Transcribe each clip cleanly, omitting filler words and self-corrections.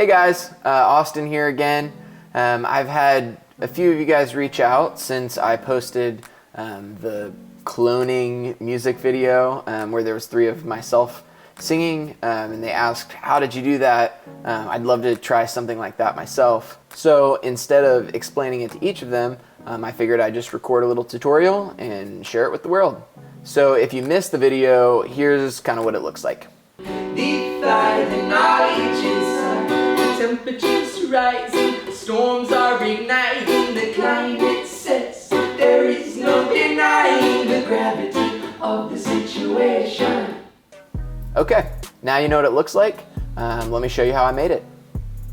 Hey guys, Austin here again. I've had a few of you guys reach out since I posted the cloning music video where there was 3 of myself singing, and they asked, how did you do that? I'd love to try something like that myself. So instead of explaining it to each of them, I figured I'd just record a little tutorial and share it with the world. So if you missed the video, here's kind of what it looks like. Defy the knowledge inside. Temperatures rising, storms are igniting. The climate says there is no denying the gravity of the situation. Okay, now you know what it looks like. Let me show you how I made it.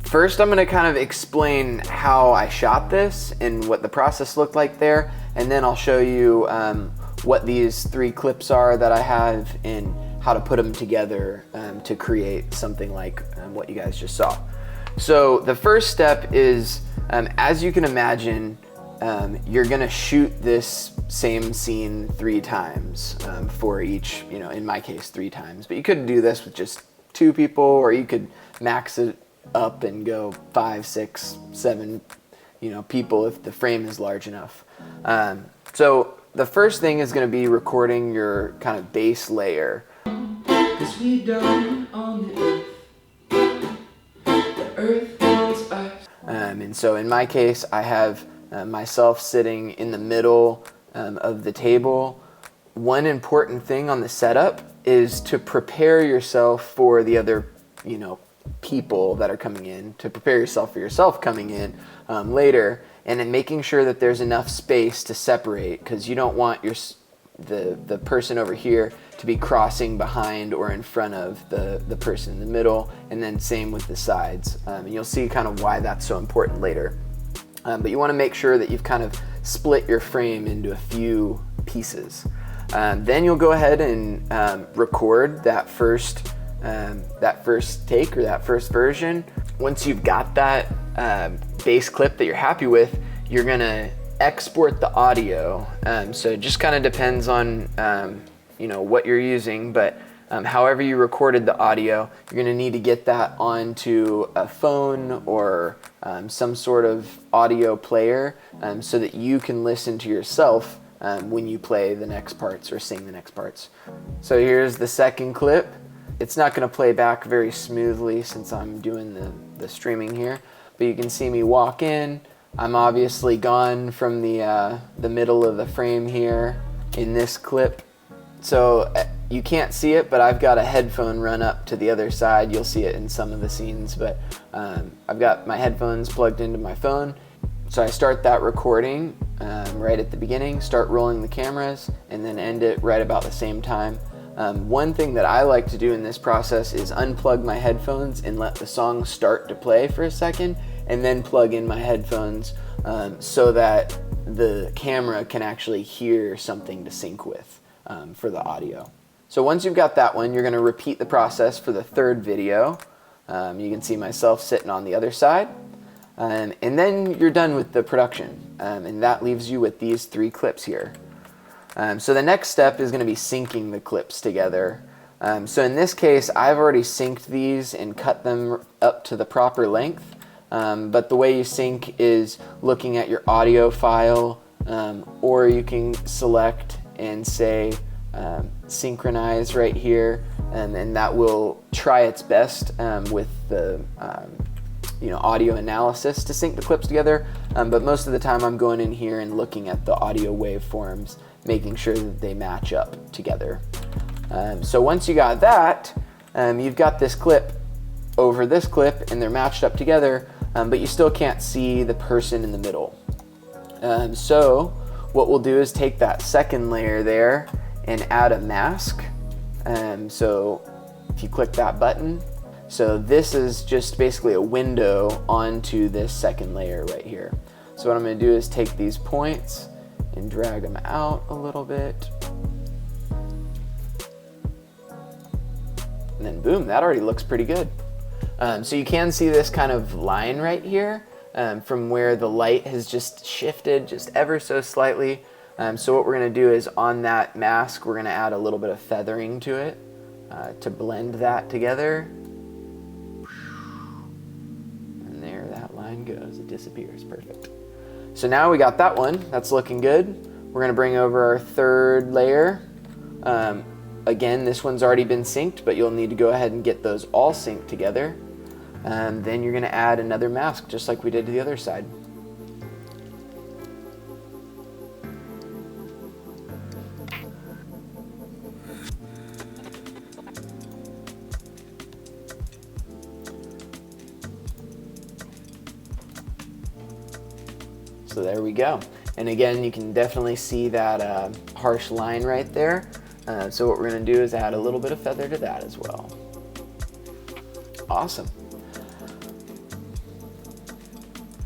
First, I'm going to kind of explain how I shot this and what the process looked like there, and then I'll show you what these 3 clips are that I have and how to put them together to create something like what you guys just saw. So the first step is, as you can imagine, you're gonna shoot this same scene 3 times for each, in my case 3 times, but you could do this with just 2 people, or you could max it up and go 5, 6, 7, people if the frame is large enough. So the first thing is gonna be recording your kind of base layer. Cause we don't own the earth owns us. And so in my case, I have myself sitting in the middle of the table. One important thing on the setup is to prepare yourself for the other, people that are coming in, to prepare yourself for yourself coming in later, and then making sure that there's enough space to separate, because you don't want the person over here to be crossing behind or in front of the person in the middle, and then same with the sides. And you'll see kind of why that's so important later. But you want to make sure that you've kind of split your frame into a few pieces. Then you'll go ahead and record that first take, or that first version. Once you've got that base clip that you're happy with, you're gonna export the audio. So it just kind of depends on what you're using, but however you recorded the audio, you're gonna need to get that onto a phone or some sort of audio player so that you can listen to yourself when you play the next parts or sing the next parts. So here's the second clip. It's not gonna play back very smoothly since I'm doing the streaming here, but you can see me walk in. I'm obviously gone from the middle of the frame here in this clip. So you can't see it, but I've got a headphone run up to the other side. You'll see it in some of the scenes, but I've got my headphones plugged into my phone. So I start that recording right at the beginning, start rolling the cameras, and then end it right about the same time. One thing that I like to do in this process is unplug my headphones and let the song start to play for a second, and then plug in my headphones so that the camera can actually hear something to sync with for the audio. So once you've got that one, you're going to repeat the process for the third video. You can see myself sitting on the other side, and then you're done with the production, and that leaves you with these 3 clips here. So the next step is going to be syncing the clips together. So in this case, I've already synced these and cut them up to the proper length. But the way you sync is looking at your audio file, or you can select and say synchronize right here, and that will try its best with the audio analysis to sync the clips together. But most of the time I'm going in here and looking at the audio waveforms, making sure that they match up together. So once you got that, you've got this clip over this clip and they're matched up together, but you still can't see the person in the middle. So what we'll do is take that second layer there and add a mask. So if you click that button, so this is just basically a window onto this second layer right here. So what I'm going to do is take these points and drag them out a little bit. And then boom, that already looks pretty good. So you can see this kind of line right here from where the light has just shifted just ever so slightly. So what we're going to do is on that mask, we're going to add a little bit of feathering to it to blend that together. line goes, it disappears. Perfect. So now we got that one. That's looking good. We're going to bring over our third layer. Again, this one's already been synced, but you'll need to go ahead and get those all synced together. Then you're going to add another mask, just like we did to the other side. So there we go. And again, you can definitely see that harsh line right there. So what we're going to do is add a little bit of feather to that as well. Awesome.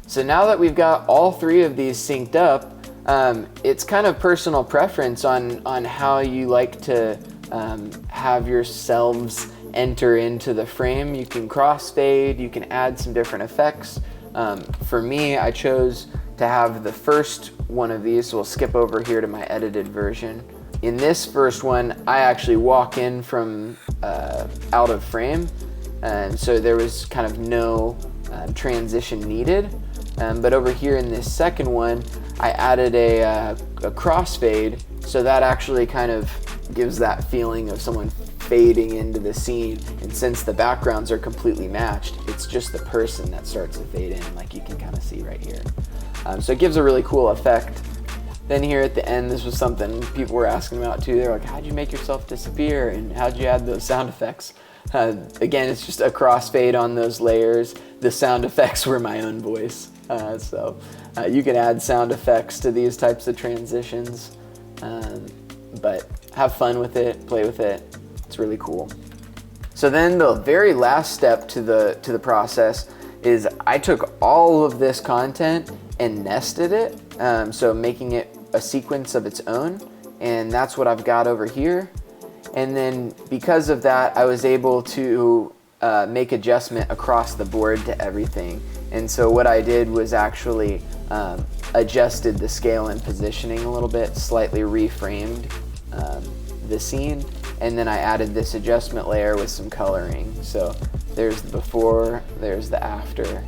So now that we've got all three of these synced up, it's kind of personal preference on how you like to have yourselves enter into the frame. You can crossfade, you can add some different effects. For me, I chose to have the first one of these, so we'll skip over here to my edited version. In this first one, I actually walk in from out of frame, and so there was kind of no transition needed. But over here in this second one, I added a crossfade, so that actually kind of gives that feeling of someone fading into the scene. And since the backgrounds are completely matched, it's just the person that starts to fade in, like you can kind of see right here. So it gives a really cool effect. Then here at the end, this was something people were asking about too. They're like, how'd you make yourself disappear? And how'd you add those sound effects? Again, it's just a crossfade on those layers. The sound effects were my own voice. So you can add sound effects to these types of transitions, but have fun with it, play with it. It's really cool. So then the very last step to the process is I took all of this content and nested it, so making it a sequence of its own, and that's what I've got over here. And then because of that, I was able to make adjustment across the board to everything. And so what I did was actually adjusted the scale and positioning a little bit, slightly reframed the scene, and then I added this adjustment layer with some coloring. So there's the before, there's the after,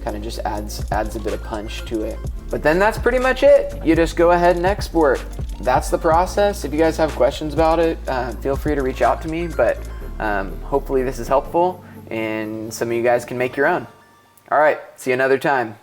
kind of just adds a bit of punch to it. But then that's pretty much it. You just go ahead and export. That's the process. If you guys have questions about it, feel free to reach out to me, but hopefully this is helpful and some of you guys can make your own. All right, see you another time.